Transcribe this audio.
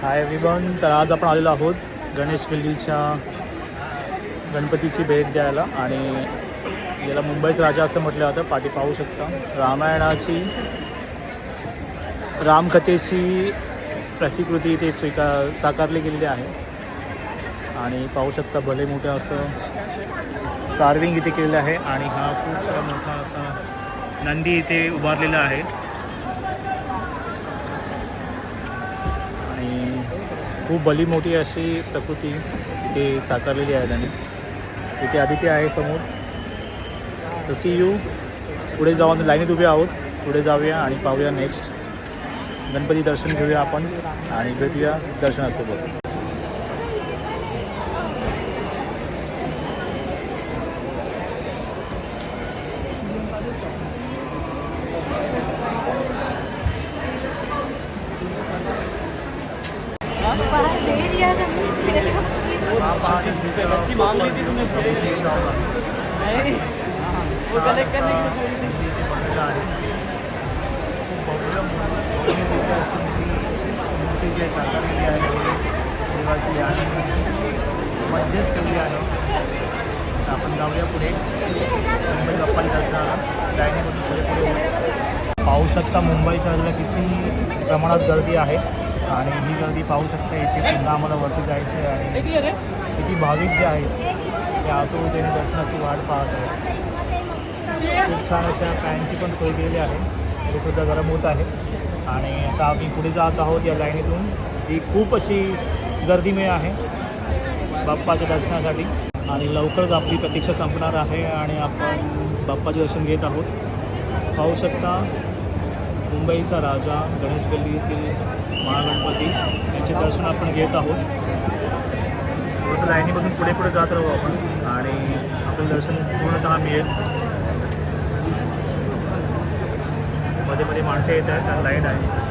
Hi everyone. तर आज आपण आलेलो आहोत गणेश गल्लीच्या गणपतीची भेट द्यायला आणि याला मुंबईचा राजा असं म्हटलं जातं. पाठी पाहू शकता रामायणाची रामकथेची प्रतिकृती इथे साकारली गेलेली आहे आणि पाहू शकता भले मोठं असं कार्विंग इथे केलेलं आहे आणि हा खूप सारा मोठा असा नंदी इथे उभारलेला आहे आणि खूप भली मोठी अशी प्रकृती इथे साकारलेली आहे त्यांनी. इथे आदित्य आहे समोर. तर सी यू. पुढे जाऊन लाईनीत उभे आहोत. पुढे जाऊया आणि पाहूया नेक्स्ट गणपती दर्शन घेऊया आपण आणि भेटूया दर्शनासोबत. अच्छी मांग ली थी तुमने नहीं वो कलेक्ट करने की मध्येच ठेवली आहे. आपण जाऊया पुढे मुंबई बाप्पाच्या दर्शनाला. लाईनीमधून पुढे पुढे पाहू शकता मुंबईच्या वेळेला किती प्रमाणात गर्दी आहे आणि ही गर्दी पाहू शकता. इथे पुन्हा आम्हाला वरती जायचं आहे आणि किती भाविक जे आहेत ते आतुरतेने दर्शनाची वाट पाहत आहेत. खूप छान अशा फॅनची पण सोय केलेली आहे. ते सुद्धा गरम होत आहे आणि आता आम्ही पुढे जात आहोत या लाईनीतून. जी खूप अशी गर्दीमय आहे बाप्पाच्या दर्शनासाठी आणि लवकरच आपली प्रतीक्षा संपणार आहे आणि आपण बाप्पाचे दर्शन घेत आहोत. पाहू शकता मुंबईचा राजा गणेश गल्लीतील महागणपती यांचे दर्शन आपण घेत आहोत. थोडंसं लाईनीमधून पुढे पुढे जात राहू आपण आणि आपलं दर्शन पूर्णतः मिळेल. मध्ये मध्ये माणसं येत आहेत आणि लाईन आहे.